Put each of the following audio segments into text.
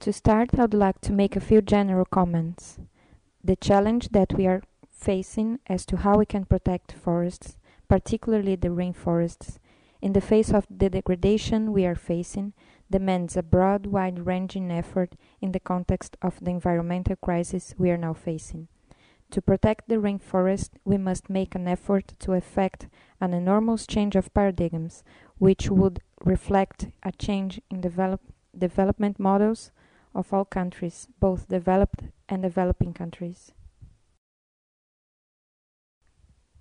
To start, I would like to make a few general comments. The challenge that we are facing as to how we can protect forests, particularly the rainforests, in the face of the degradation we are facing, demands a broad, wide-ranging effort in the context of the environmental crisis we are now facing. To protect the rainforest, we must make an effort to effect an enormous change of paradigms, which would reflect a change in development models of all countries, both developed and developing countries.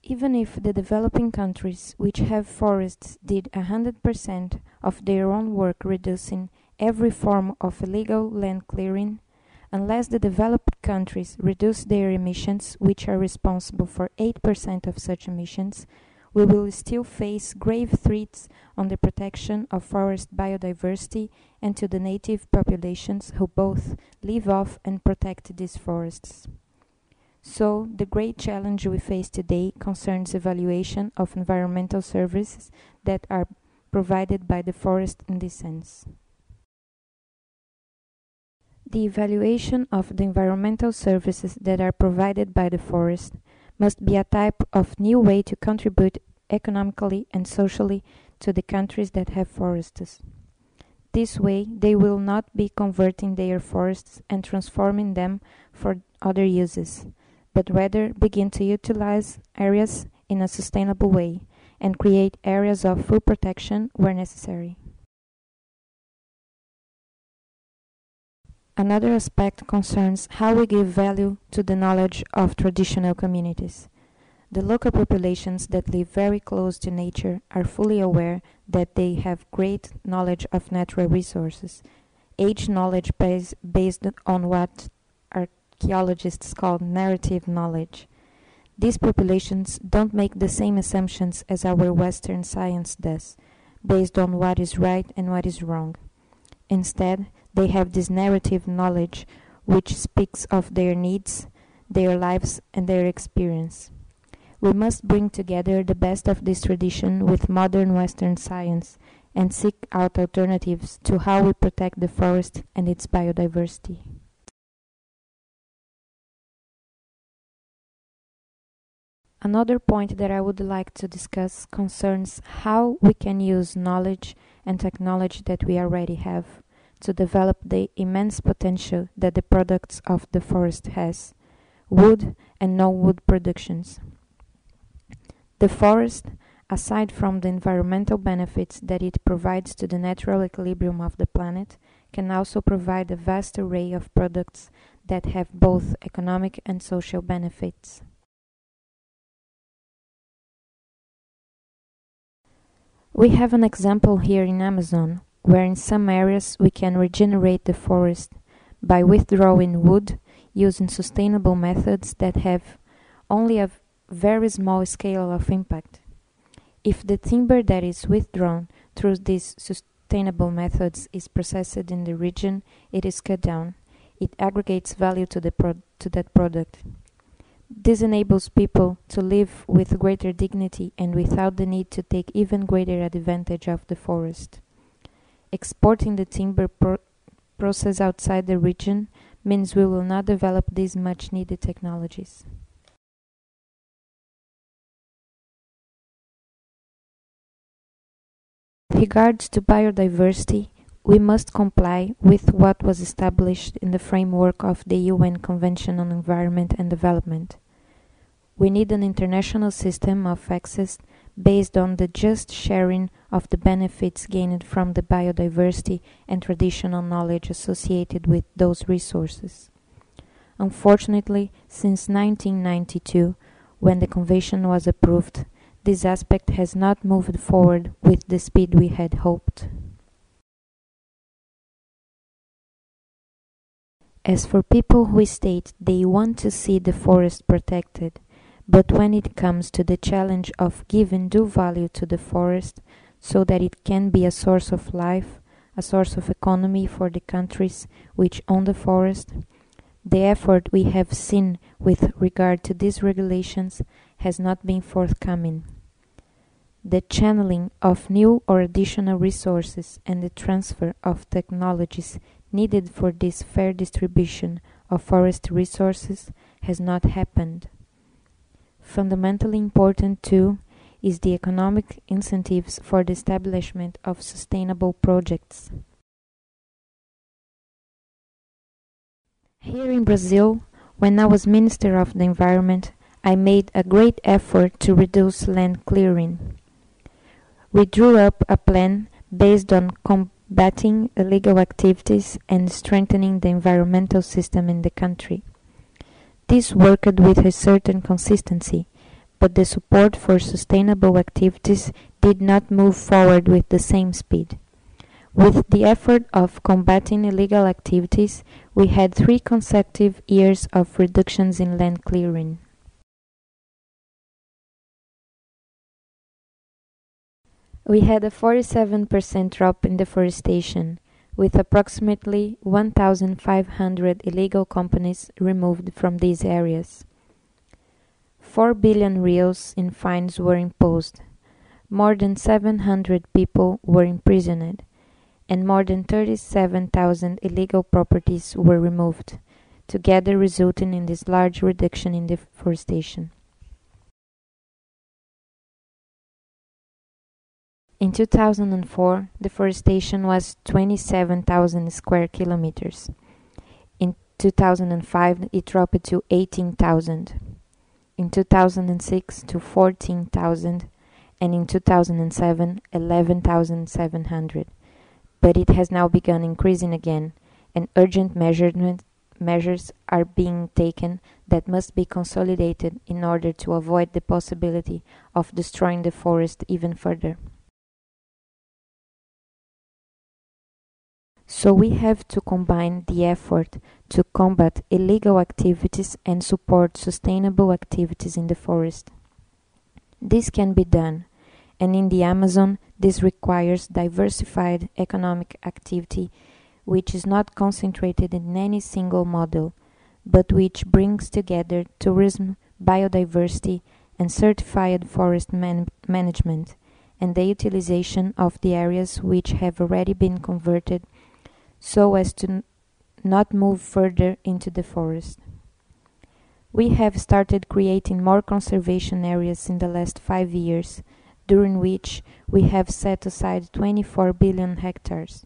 Even if the developing countries which have forests did 100% of their own work reducing every form of illegal land clearing, unless the developed countries reduce their emissions, which are responsible for 8% of such emissions, we will still face grave threats on the protection of forest biodiversity and to the native populations who both live off and protect these forests. So, the great challenge we face today concerns evaluation of environmental services that are provided by the forest in this sense. The evaluation of the environmental services that are provided by the forest must be a type of new way to contribute economically and socially to the countries that have forests. This way, they will not be converting their forests and transforming them for other uses, but rather begin to utilize areas in a sustainable way and create areas of full protection where necessary. Another aspect concerns how we give value to the knowledge of traditional communities. The local populations that live very close to nature are fully aware that they have great knowledge of natural resources, age knowledge based on what archaeologists call narrative knowledge. These populations don't make the same assumptions as our Western science does, based on what is right and what is wrong. Instead, they have this narrative knowledge which speaks of their needs, their lives, and their experience. We must bring together the best of this tradition with modern Western science and seek out alternatives to how we protect the forest and its biodiversity. Another point that I would like to discuss concerns how we can use knowledge and technology that we already have to develop the immense potential that the products of the forest has, wood and non-wood productions. The forest, aside from the environmental benefits that it provides to the natural equilibrium of the planet, can also provide a vast array of products that have both economic and social benefits. We have an example here in Amazon, where in some areas we can regenerate the forest by withdrawing wood using sustainable methods that have only a very small scale of impact. If the timber that is withdrawn through these sustainable methods is processed in the region it is cut down, it aggregates value to that product. This enables people to live with greater dignity and without the need to take even greater advantage of the forest. Exporting the timber process outside the region means we will not develop these much needed technologies. With regards to biodiversity, we must comply with what was established in the framework of the UN Convention on Environment and Development. We need an international system of access based on the just sharing of the benefits gained from the biodiversity and traditional knowledge associated with those resources. Unfortunately, since 1992, when the Convention was approved, this aspect has not moved forward with the speed we had hoped. As for people who state they want to see the forest protected, but when it comes to the challenge of giving due value to the forest so that it can be a source of life, a source of economy for the countries which own the forest, the effort we have seen with regard to these regulations has not been forthcoming. the channeling of new or additional resources and the transfer of technologies needed for this fair distribution of forest resources has not happened. Fundamentally important too is the economic incentives for the establishment of sustainable projects. Here in Brazil, when I was Minister of the Environment, I made a great effort to reduce land clearing. We drew up a plan based on combating illegal activities and strengthening the environmental system in the country. This worked with a certain consistency, but the support for sustainable activities did not move forward with the same speed. With the effort of combating illegal activities, we had 3 consecutive years of reductions in land clearing. We had a 47% drop in deforestation, with approximately 1,500 illegal companies removed from these areas. 4 billion reais in fines were imposed, more than 700 people were imprisoned, and more than 37,000 illegal properties were removed, together resulting in this large reduction in deforestation. In 2004, deforestation was 27,000 square kilometers. In 2005, it dropped to 18,000. In 2006, to 14,000, and in 2007, 11,700. But it has now begun increasing again, and urgent measures are being taken that must be consolidated in order to avoid the possibility of destroying the forest even further. So we have to combine the effort to combat illegal activities and support sustainable activities in the forest. This can be done, and in the Amazon this requires diversified economic activity which is not concentrated in any single model, but which brings together tourism, biodiversity, and certified forest management, and the utilization of the areas which have already been converted so as to not move further into the forest. We have started creating more conservation areas in the last 5 years, during which we have set aside 24 billion hectares.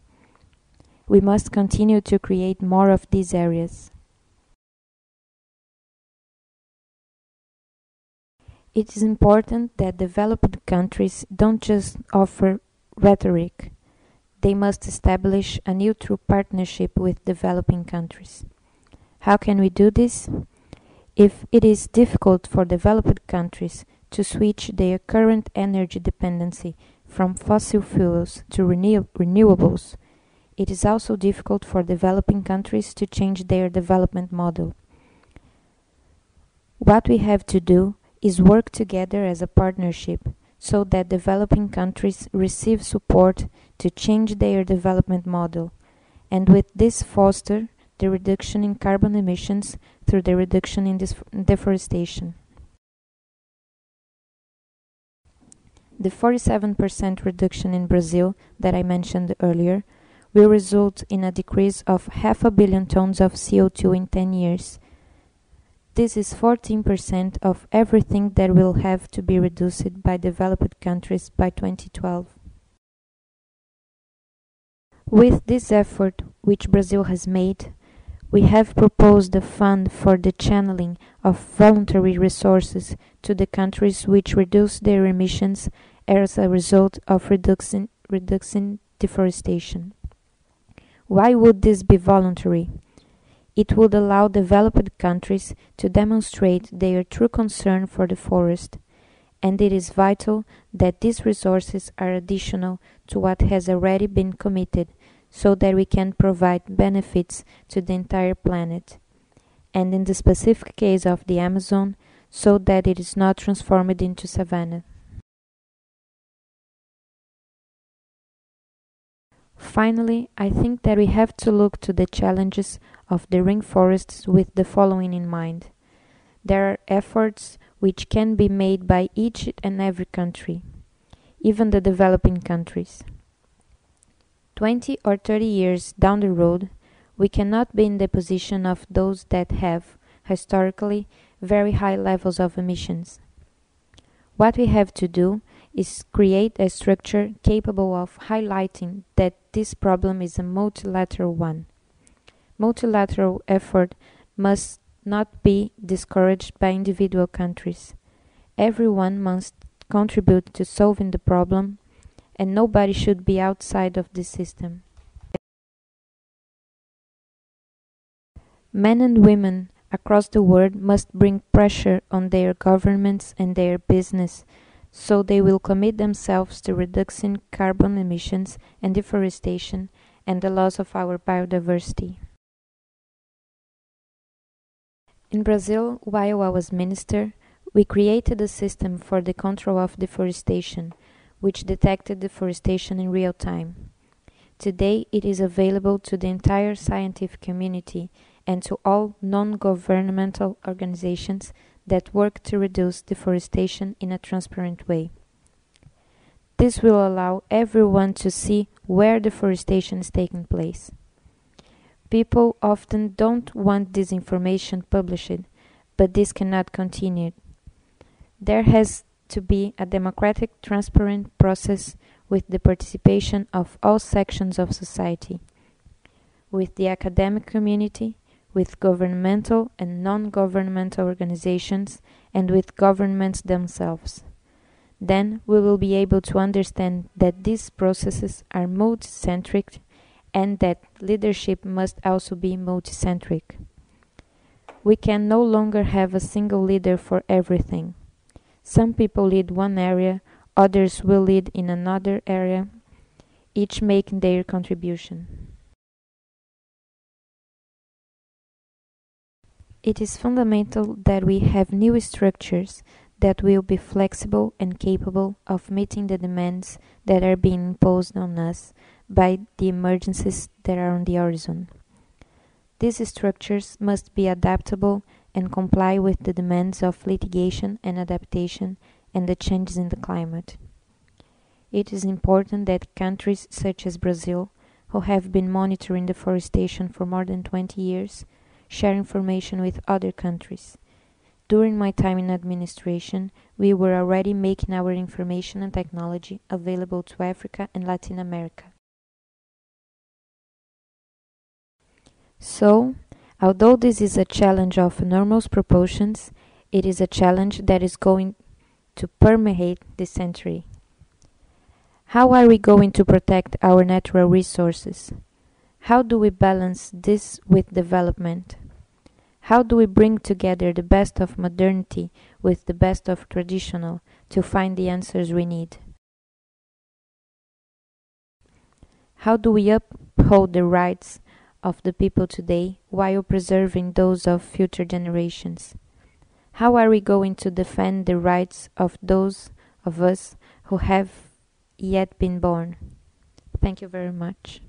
We must continue to create more of these areas. It is important that developed countries don't just offer rhetoric. They must establish a neutral partnership with developing countries. How can we do this? If it is difficult for developed countries to switch their current energy dependency from fossil fuels to renewables, it is also difficult for developing countries to change their development model. What we have to do is work together as a partnership, so that developing countries receive support to change their development model, and with this foster the reduction in carbon emissions through the reduction in deforestation. The 47% reduction in Brazil that I mentioned earlier will result in a decrease of 500 million tons of CO2 in 10 years. This is 14% of everything that will have to be reduced by developed countries by 2012. With this effort which Brazil has made, we have proposed a fund for the channeling of voluntary resources to the countries which reduce their emissions as a result of reducing deforestation. Why would this be voluntary? It would allow developed countries to demonstrate their true concern for the forest, and it is vital that these resources are additional to what has already been committed, so that we can provide benefits to the entire planet, and in the specific case of the Amazon, so that it is not transformed into savanna. Finally, I think that we have to look to the challenges of the rainforests with the following in mind. There are efforts which can be made by each and every country. even the developing countries. 20 or 30 years down the road, we cannot be in the position of those that have, historically, very high levels of emissions. What we have to do is create a structure capable of highlighting that this problem is a multilateral one. Multilateral effort must not be discouraged by individual countries. Everyone must contribute to solving the problem, and nobody should be outside of this system. Men and women across the world must bring pressure on their governments and their business so they will commit themselves to reducing carbon emissions and deforestation and the loss of our biodiversity. In Brazil, while I was minister, we created a system for the control of deforestation, which detected deforestation in real time. Today, it is available to the entire scientific community and to all non-governmental organizations that work to reduce deforestation in a transparent way. This will allow everyone to see where deforestation is taking place. People often don't want this information published, but this cannot continue. There has to be a democratic, transparent process with the participation of all sections of society, with the academic community, with governmental and non-governmental organizations, and with governments themselves. Then we will be able to understand that these processes are multicentric and that leadership must also be multicentric. We can no longer have a single leader for everything. Some people lead one area, others will lead in another area, each making their contribution. It is fundamental that we have new structures that will be flexible and capable of meeting the demands that are being imposed on us by the emergencies that are on the horizon. These structures must be adaptable and comply with the demands of litigation and adaptation and the changes in the climate. It is important that countries such as Brazil, who have been monitoring deforestation for more than 20 years, share information with other countries. During my time in administration, we were already making our information and technology available to Africa and Latin America. So, although this is a challenge of enormous proportions, it is a challenge that is going to permeate the century. How are we going to protect our natural resources? How do we balance this with development? How do we bring together the best of modernity with the best of traditional to find the answers we need? How do we uphold the rights of the people today while preserving those of future generations? How are we going to defend the rights of those of us who have yet been born? Thank you very much.